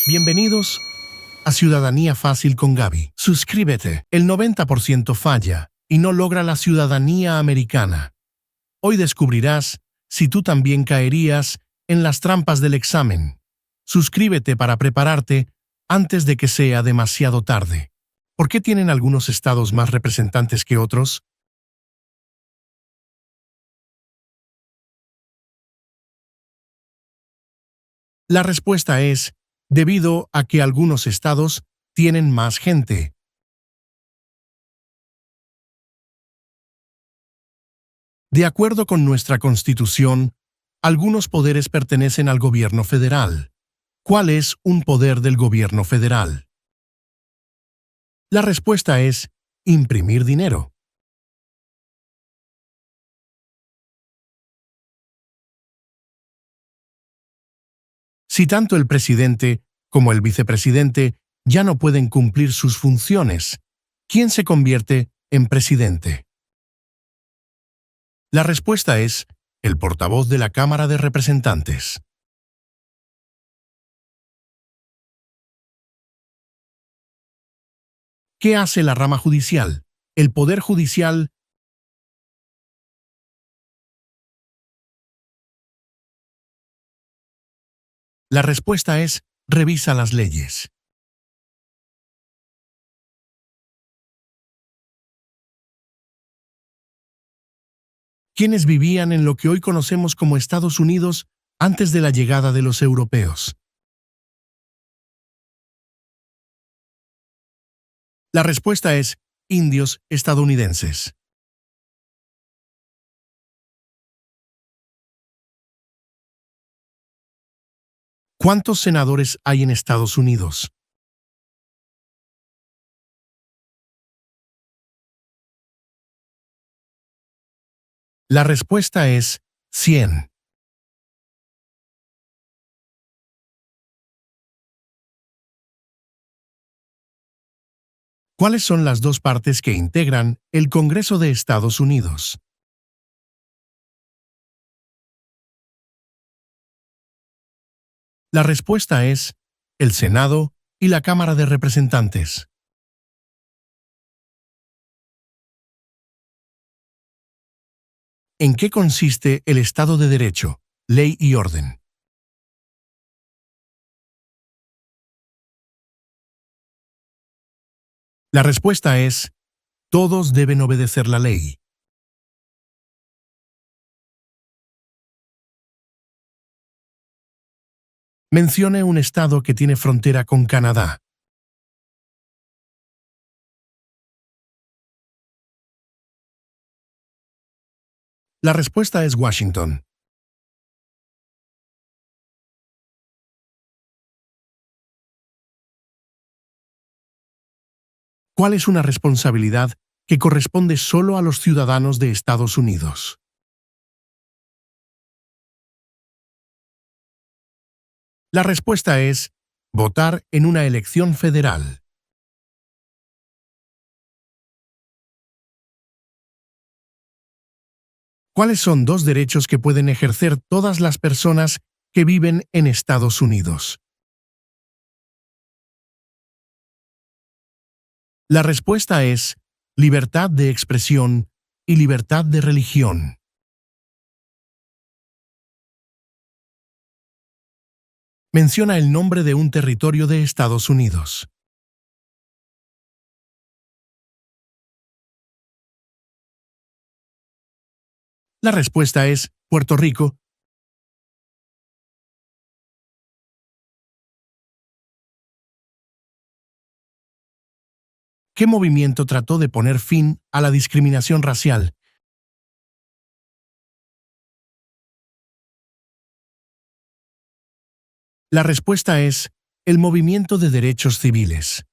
Bienvenidos a Ciudadanía Fácil con Gaby. Suscríbete. El 90% falla y no logra la ciudadanía americana. Hoy descubrirás si tú también caerías en las trampas del examen. Suscríbete para prepararte antes de que sea demasiado tarde. ¿Por qué tienen algunos estados más representantes que otros? La respuesta es debido a que algunos estados tienen más gente. De acuerdo con nuestra Constitución, algunos poderes pertenecen al gobierno federal. ¿Cuál es un poder del gobierno federal? La respuesta es imprimir dinero. Si tanto el presidente como el vicepresidente ya no pueden cumplir sus funciones, ¿quién se convierte en presidente? La respuesta es el portavoz de la Cámara de Representantes. ¿Qué hace la rama judicial? El Poder Judicial. La respuesta es revisa las leyes. ¿Quiénes vivían en lo que hoy conocemos como Estados Unidos antes de la llegada de los europeos? La respuesta es indios estadounidenses. ¿Cuántos senadores hay en Estados Unidos? La respuesta es 100. ¿Cuáles son las dos partes que integran el Congreso de Estados Unidos? La respuesta es el Senado y la Cámara de Representantes. ¿En qué consiste el Estado de Derecho, ley y orden? La respuesta es todos deben obedecer la ley. Mencione un estado que tiene frontera con Canadá. La respuesta es Washington. ¿Cuál es una responsabilidad que corresponde solo a los ciudadanos de Estados Unidos? La respuesta es votar en una elección federal. ¿Cuáles son dos derechos que pueden ejercer todas las personas que viven en Estados Unidos? La respuesta es libertad de expresión y libertad de religión. Menciona el nombre de un territorio de Estados Unidos. La respuesta es Puerto Rico. ¿Qué movimiento trató de poner fin a la discriminación racial? La respuesta es el movimiento de derechos civiles.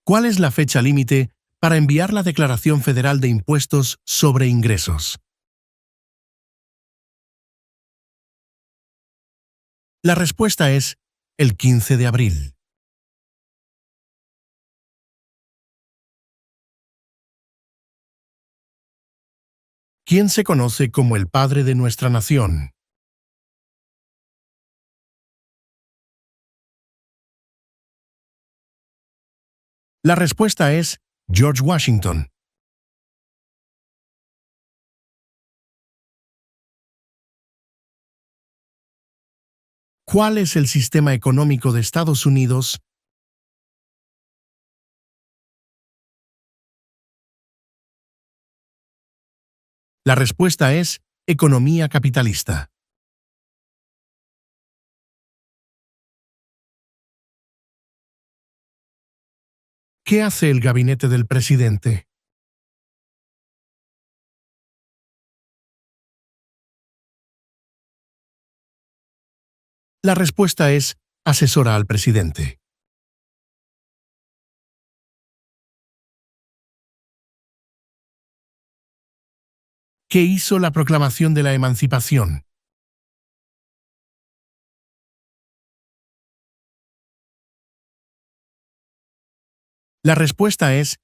¿Cuál es la fecha límite para enviar la Declaración Federal de Impuestos sobre Ingresos? La respuesta es el 15 de abril. ¿Quién se conoce como el padre de nuestra nación? La respuesta es George Washington. ¿Cuál es el sistema económico de Estados Unidos? La respuesta es economía capitalista. ¿Qué hace el gabinete del presidente? La respuesta es asesora al presidente. ¿Qué hizo la proclamación de la emancipación? La respuesta es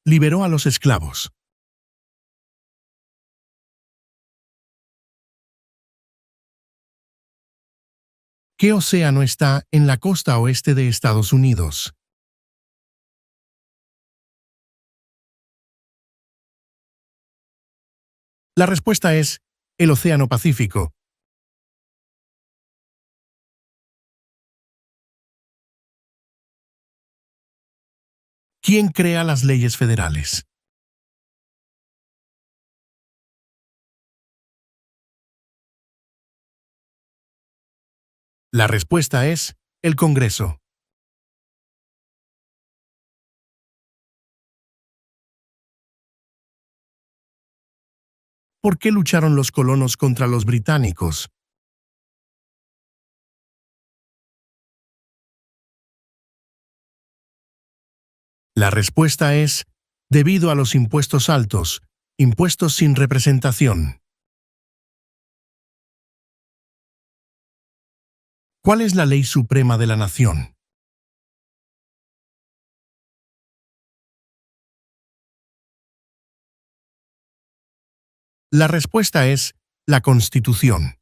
liberó a los esclavos. ¿Qué océano está en la costa oeste de Estados Unidos? La respuesta es el Océano Pacífico. ¿Quién crea las leyes federales? La respuesta es el Congreso. ¿Por qué lucharon los colonos contra los británicos? La respuesta es debido a los impuestos altos, impuestos sin representación. ¿Cuál es la ley suprema de la nación? La respuesta es la Constitución.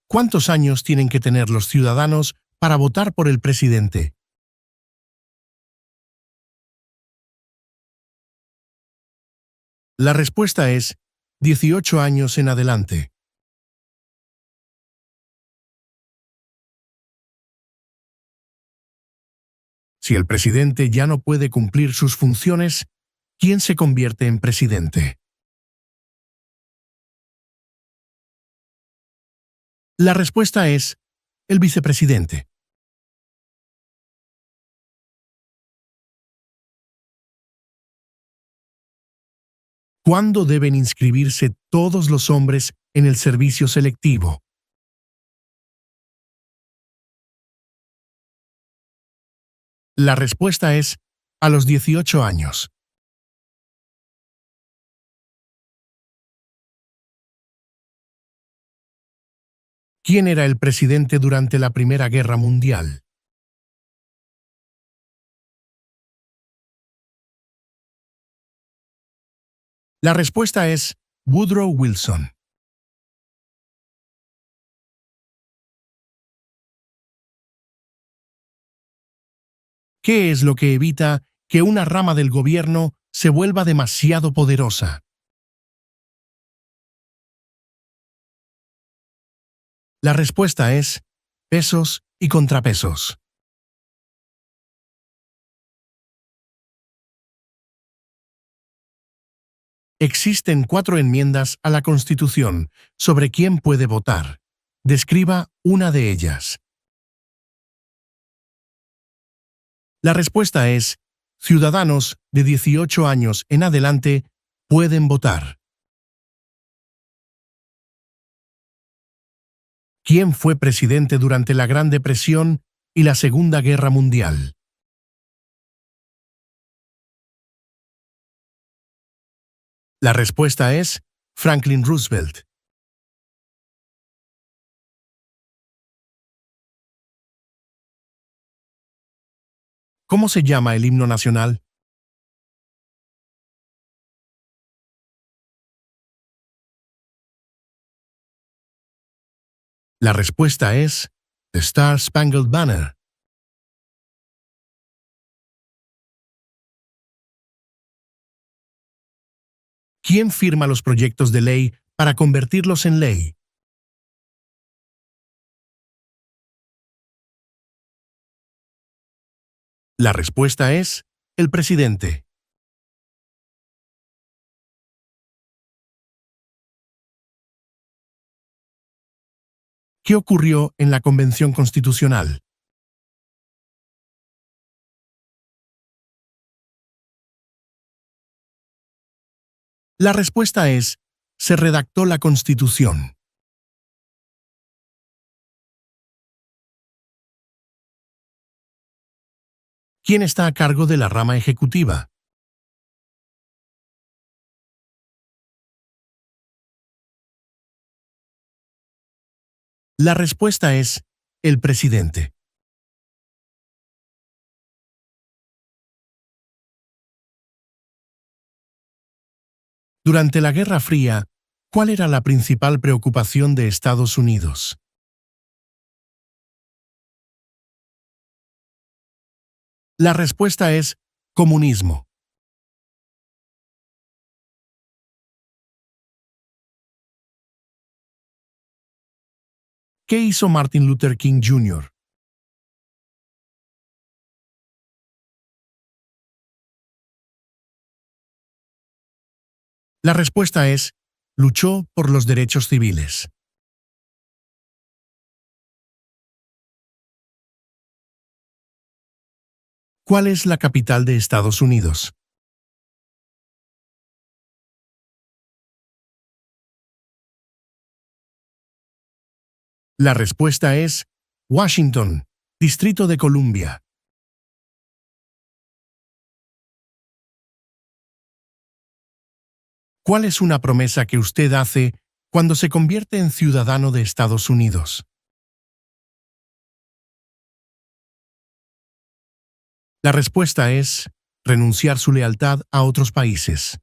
¿Cuántos años tienen que tener los ciudadanos para votar por el presidente? La respuesta es 18 años en adelante. Si el presidente ya no puede cumplir sus funciones, ¿quién se convierte en presidente? La respuesta es el vicepresidente. ¿Cuándo deben inscribirse todos los hombres en el servicio selectivo? La respuesta es a los 18 años. ¿Quién era el presidente durante la Primera Guerra Mundial? La respuesta es Woodrow Wilson. ¿Qué es lo que evita que una rama del gobierno se vuelva demasiado poderosa? La respuesta es pesos y contrapesos. Existen 4 enmiendas a la Constitución sobre quién puede votar. Describa una de ellas. La respuesta es ciudadanos de 18 años en adelante pueden votar. ¿Quién fue presidente durante la Gran Depresión y la Segunda Guerra Mundial? La respuesta es Franklin Roosevelt. ¿Cómo se llama el himno nacional? La respuesta es The Star Spangled Banner. ¿Quién firma los proyectos de ley para convertirlos en ley? La respuesta es el presidente. ¿Qué ocurrió en la Convención Constitucional? La respuesta es se redactó la Constitución. ¿Quién está a cargo de la rama ejecutiva? La respuesta es el presidente. Durante la Guerra Fría, ¿cuál era la principal preocupación de Estados Unidos? La respuesta es comunismo. ¿Qué hizo Martin Luther King Jr.? La respuesta es luchó por los derechos civiles. ¿Cuál es la capital de Estados Unidos? La respuesta es Washington, Distrito de Columbia. ¿Cuál es una promesa que usted hace cuando se convierte en ciudadano de Estados Unidos? La respuesta es renunciar su lealtad a otros países.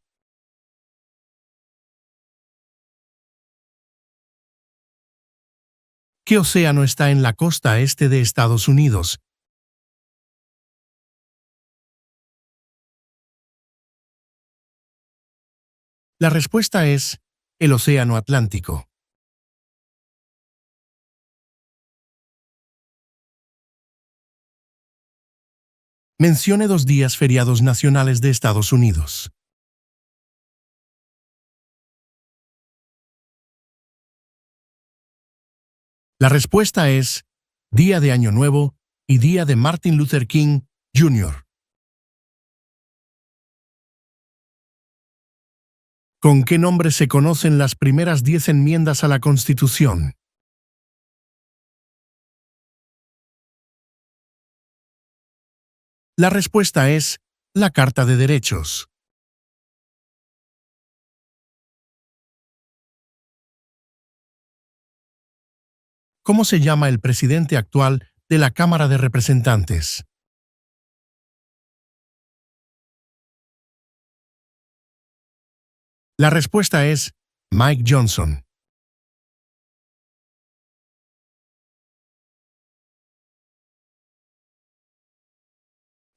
¿Qué océano está en la costa este de Estados Unidos? La respuesta es el Océano Atlántico. Mencione 2 días feriados nacionales de Estados Unidos. La respuesta es Día de Año Nuevo y Día de Martin Luther King Jr. ¿Con qué nombre se conocen las primeras 10 enmiendas a la Constitución? La respuesta es la Carta de Derechos. ¿Cómo se llama el presidente actual de la Cámara de Representantes? La respuesta es Mike Johnson.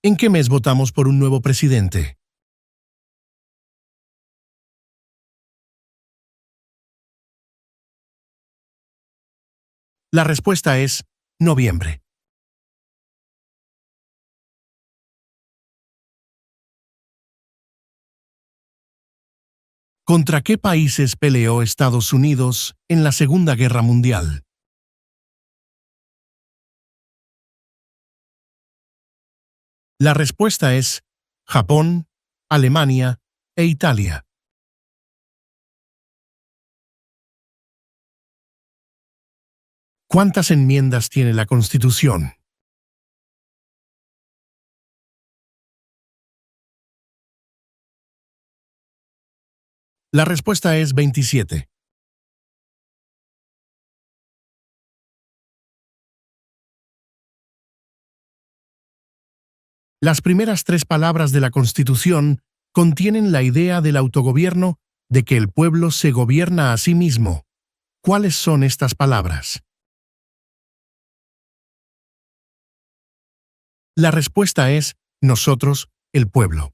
¿En qué mes votamos por un nuevo presidente? La respuesta es noviembre. ¿Contra qué países peleó Estados Unidos en la Segunda Guerra Mundial? La respuesta es Japón, Alemania e Italia. ¿Cuántas enmiendas tiene la Constitución? La respuesta es 27. Las primeras tres palabras de la Constitución contienen la idea del autogobierno, de que el pueblo se gobierna a sí mismo. ¿Cuáles son estas palabras? La respuesta es nosotros, el pueblo.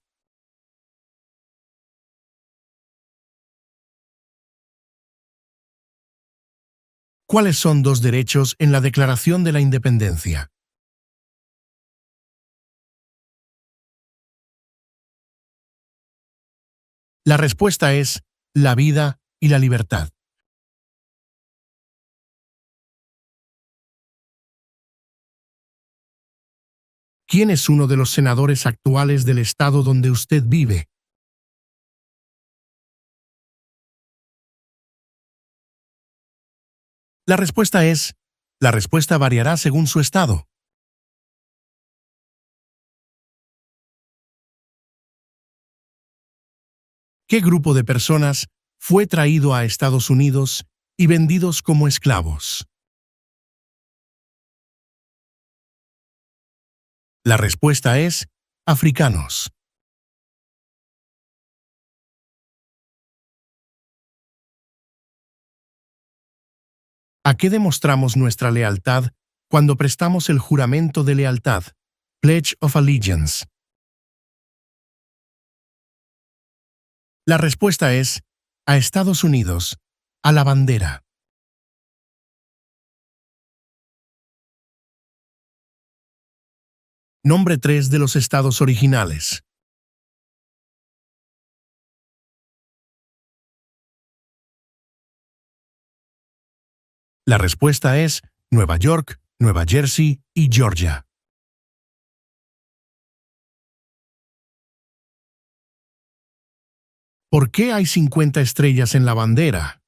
¿Cuáles son dos derechos en la Declaración de la Independencia? La respuesta es la vida y la libertad. ¿Quién es uno de los senadores actuales del estado donde usted vive? La respuesta es, la respuesta variará según su estado. ¿Qué grupo de personas fue traído a Estados Unidos y vendidos como esclavos? La respuesta es africanos. ¿A qué demostramos nuestra lealtad cuando prestamos el juramento de lealtad? Pledge of Allegiance. La respuesta es a Estados Unidos, a la bandera. Nombre 3 de los estados originales. La respuesta es Nueva York, Nueva Jersey y Georgia. ¿Por qué hay 50 estrellas en la bandera?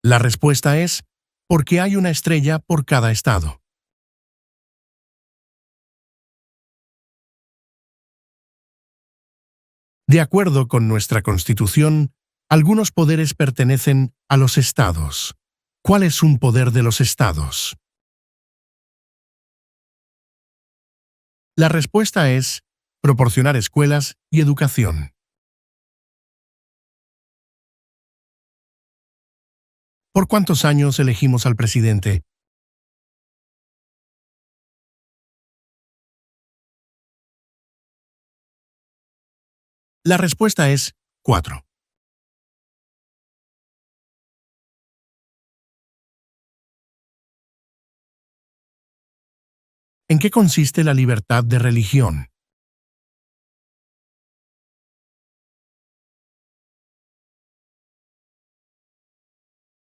La respuesta es porque hay una estrella por cada estado. De acuerdo con nuestra Constitución, algunos poderes pertenecen a los estados. ¿Cuál es un poder de los estados? La respuesta es proporcionar escuelas y educación. ¿Por cuántos años elegimos al presidente? La respuesta es 4. ¿En qué consiste la libertad de religión?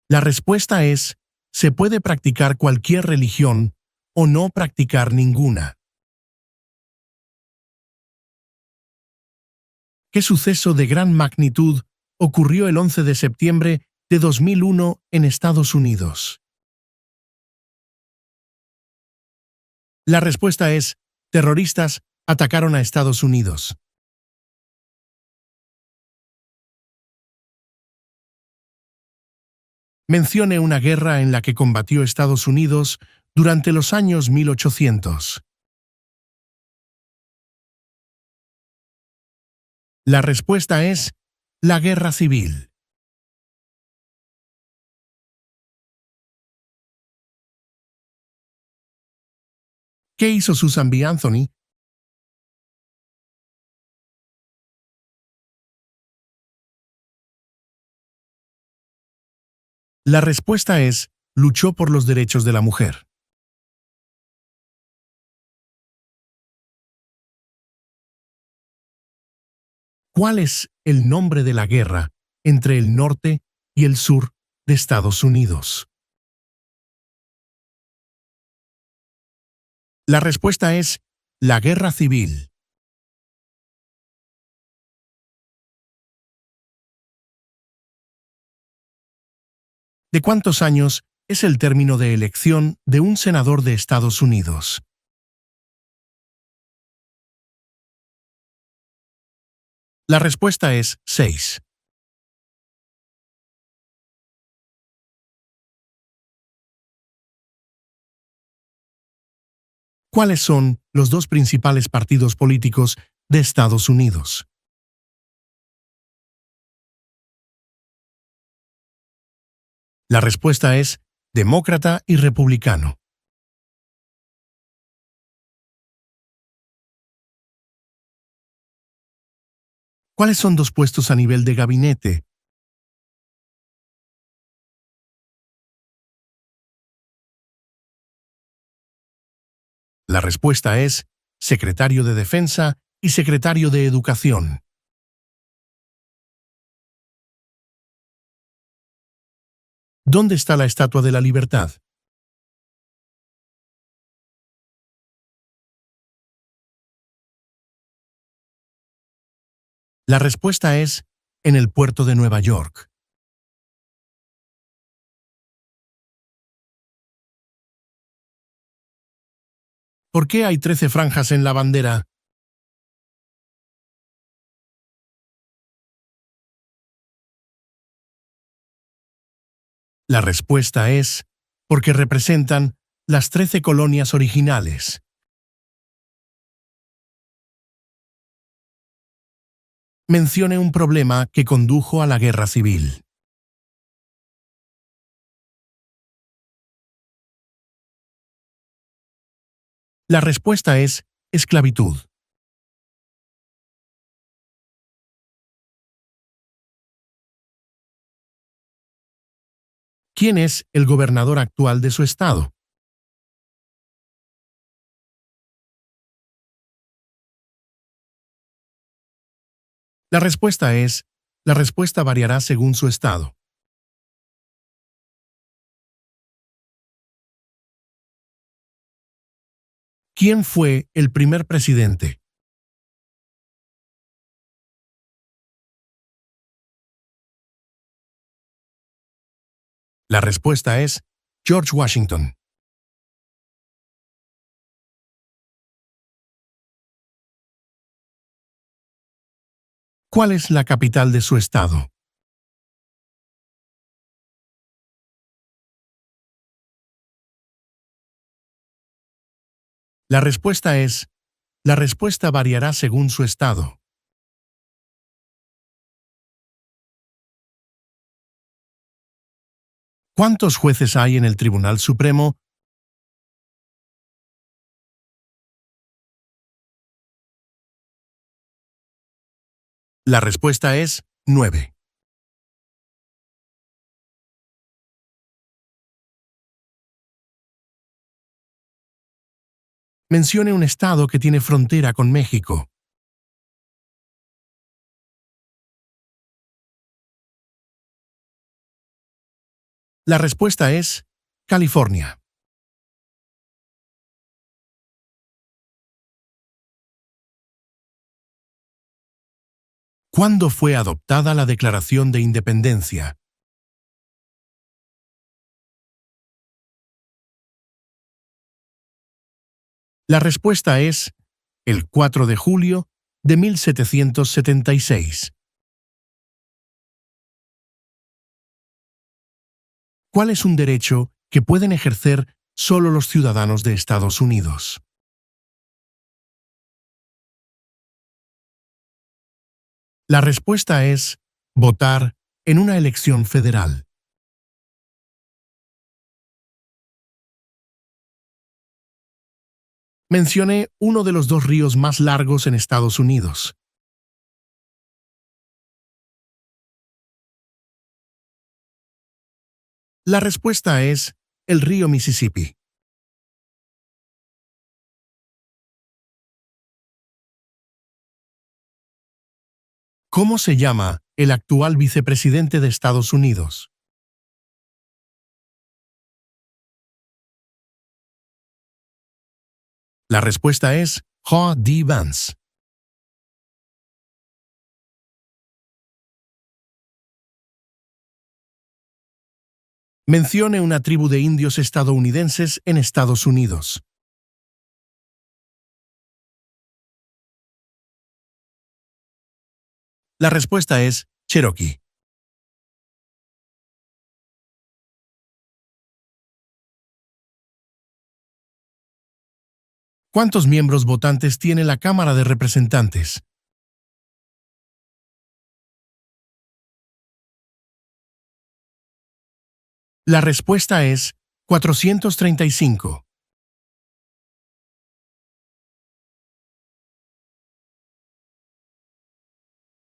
La respuesta es, se puede practicar cualquier religión o no practicar ninguna. ¿Qué suceso de gran magnitud ocurrió el 11 de septiembre de 2001 en Estados Unidos? La respuesta es, terroristas atacaron a Estados Unidos. Mencione una guerra en la que combatió Estados Unidos durante los años 1800. La respuesta es la Guerra Civil. ¿Qué hizo Susan B. Anthony? La respuesta es luchó por los derechos de la mujer. ¿Cuál es el nombre de la guerra entre el norte y el sur de Estados Unidos? La respuesta es la Guerra Civil. ¿De cuántos años es el término de elección de un senador de Estados Unidos? La respuesta es 6. ¿Cuáles son los dos principales partidos políticos de Estados Unidos? La respuesta es demócrata y republicano. ¿Cuáles son dos puestos a nivel de gabinete? La respuesta es secretario de Defensa y secretario de Educación. ¿Dónde está la Estatua de la Libertad? La respuesta es en el puerto de Nueva York. ¿Por qué hay 13 franjas en la bandera? La respuesta es porque representan las 13 colonias originales. Mencione un problema que condujo a la guerra civil. La respuesta es esclavitud. ¿Quién es el gobernador actual de su estado? La respuesta es, la respuesta variará según su estado. ¿Quién fue el primer presidente? La respuesta es George Washington. ¿Cuál es la capital de su estado? La respuesta es, la respuesta variará según su estado. ¿Cuántos jueces hay en el Tribunal Supremo? La respuesta es 9. Mencione un estado que tiene frontera con México. La respuesta es California. ¿Cuándo fue adoptada la Declaración de Independencia? La respuesta es el 4 de julio de 1776. ¿Cuál es un derecho que pueden ejercer solo los ciudadanos de Estados Unidos? La respuesta es votar en una elección federal. Mencioné uno de los dos ríos más largos en Estados Unidos. La respuesta es el río Mississippi. ¿Cómo se llama el actual vicepresidente de Estados Unidos? La respuesta es J.D. Vance. Mencione una tribu de indios estadounidenses en Estados Unidos. La respuesta es Cherokee. ¿Cuántos miembros votantes tiene la Cámara de Representantes? La respuesta es 435.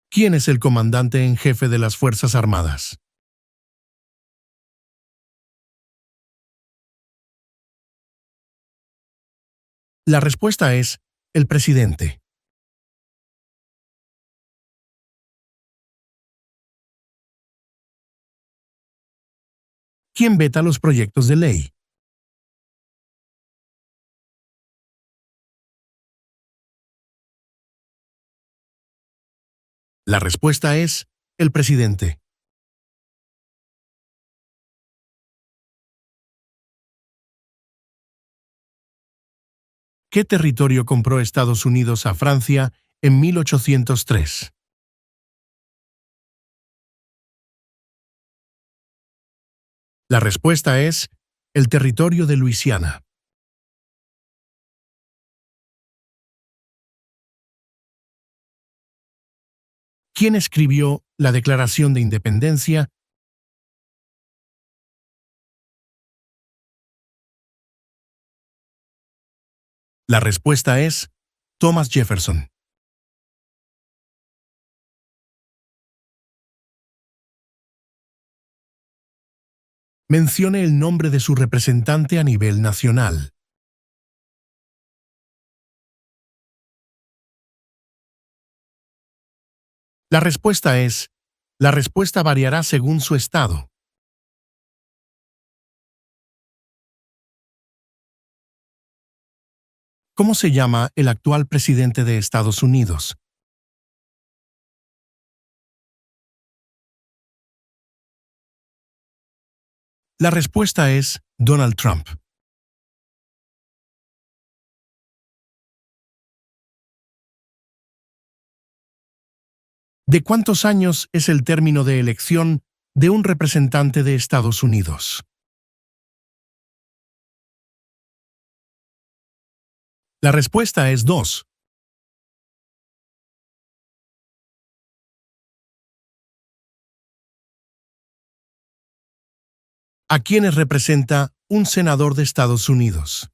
¿Quién es el comandante en jefe de las Fuerzas Armadas? La respuesta es el presidente. ¿Quién veta los proyectos de ley? La respuesta es el presidente. ¿Qué territorio compró Estados Unidos a Francia en 1803? La respuesta es el territorio de Luisiana. ¿Quién escribió la Declaración de Independencia? La respuesta es Thomas Jefferson. Mencione el nombre de su representante a nivel nacional. La respuesta es, la respuesta variará según su estado. ¿Cómo se llama el actual presidente de Estados Unidos? La respuesta es Donald Trump. ¿De cuántos años es el término de elección de un representante de Estados Unidos? La respuesta es 2. ¿A quiénes representa un senador de Estados Unidos?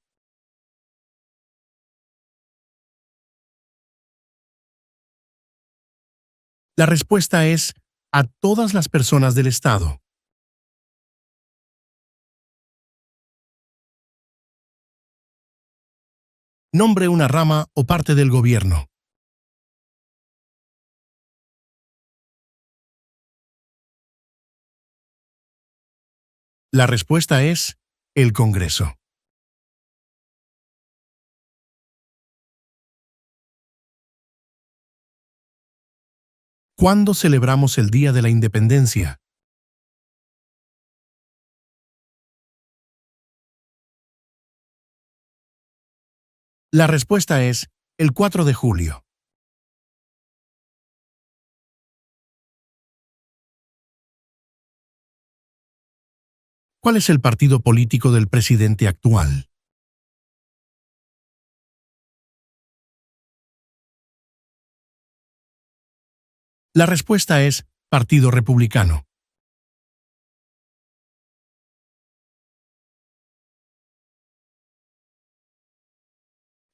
La respuesta es a todas las personas del Estado. Nombre una rama o parte del gobierno. La respuesta es el Congreso. ¿Cuándo celebramos el Día de la Independencia? La respuesta es el 4 de julio. ¿Cuál es el partido político del presidente actual? La respuesta es Partido Republicano.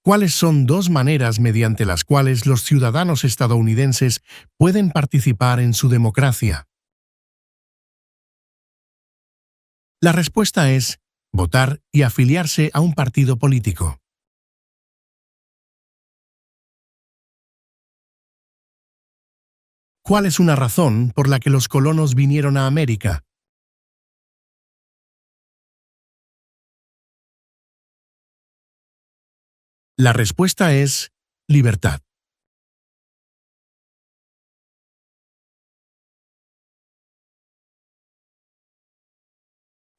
¿Cuáles son dos maneras mediante las cuales los ciudadanos estadounidenses pueden participar en su democracia? La respuesta es votar y afiliarse a un partido político. ¿Cuál es una razón por la que los colonos vinieron a América? La respuesta es libertad.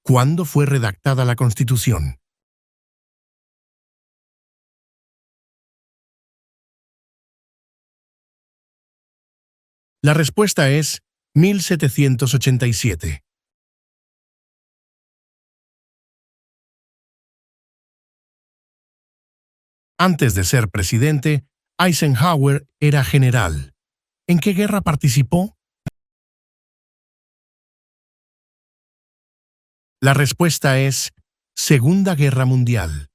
¿Cuándo fue redactada la Constitución? La respuesta es 1787. Antes de ser presidente, Eisenhower era general. ¿En qué guerra participó? La respuesta es Segunda Guerra Mundial.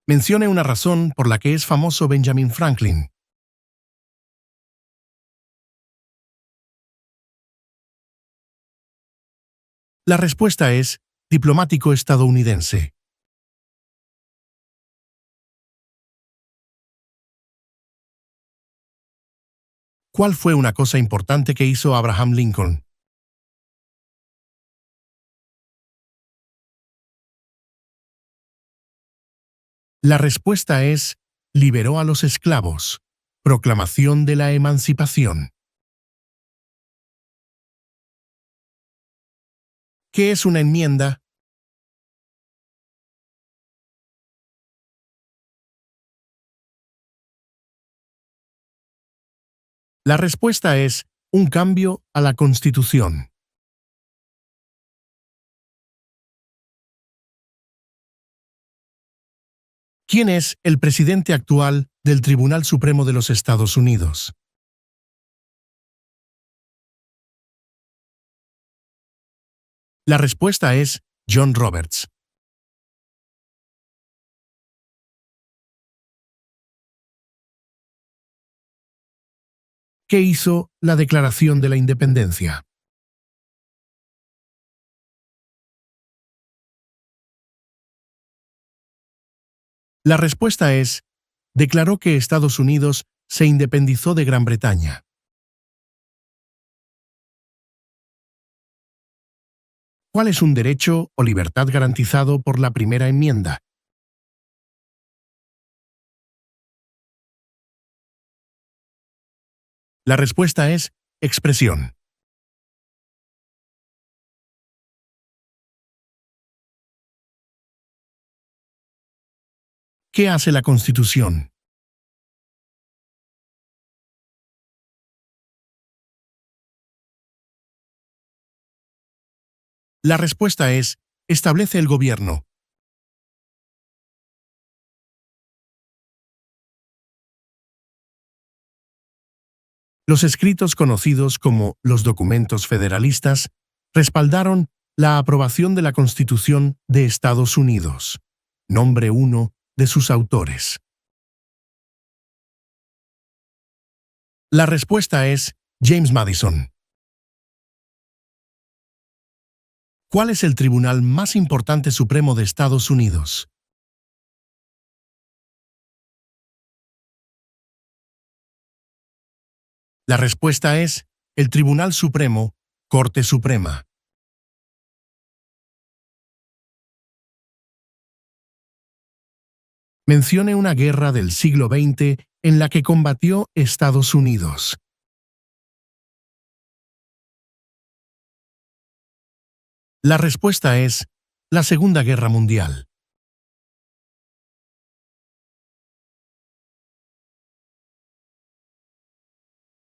Mencione una razón por la que es famoso Benjamin Franklin. La respuesta es diplomático estadounidense. ¿Cuál fue una cosa importante que hizo Abraham Lincoln? La respuesta es liberó a los esclavos. Proclamación de la emancipación. ¿Qué es una enmienda? La respuesta es un cambio a la Constitución. ¿Quién es el presidente actual del Tribunal Supremo de los Estados Unidos? La respuesta es John Roberts. ¿Qué hizo la Declaración de la Independencia? La respuesta es declaró que Estados Unidos se independizó de Gran Bretaña. ¿Cuál es un derecho o libertad garantizado por la primera enmienda? La respuesta es expresión. ¿Qué hace la Constitución? La respuesta es establece el gobierno. Los escritos conocidos como los documentos federalistas respaldaron la aprobación de la Constitución de Estados Unidos. Nombre uno de sus autores. La respuesta es James Madison. ¿Cuál es el tribunal más importante supremo de Estados Unidos? La respuesta es el Tribunal Supremo, Corte Suprema. Mencione una guerra del siglo XX en la que combatió Estados Unidos. La respuesta es la Segunda Guerra Mundial.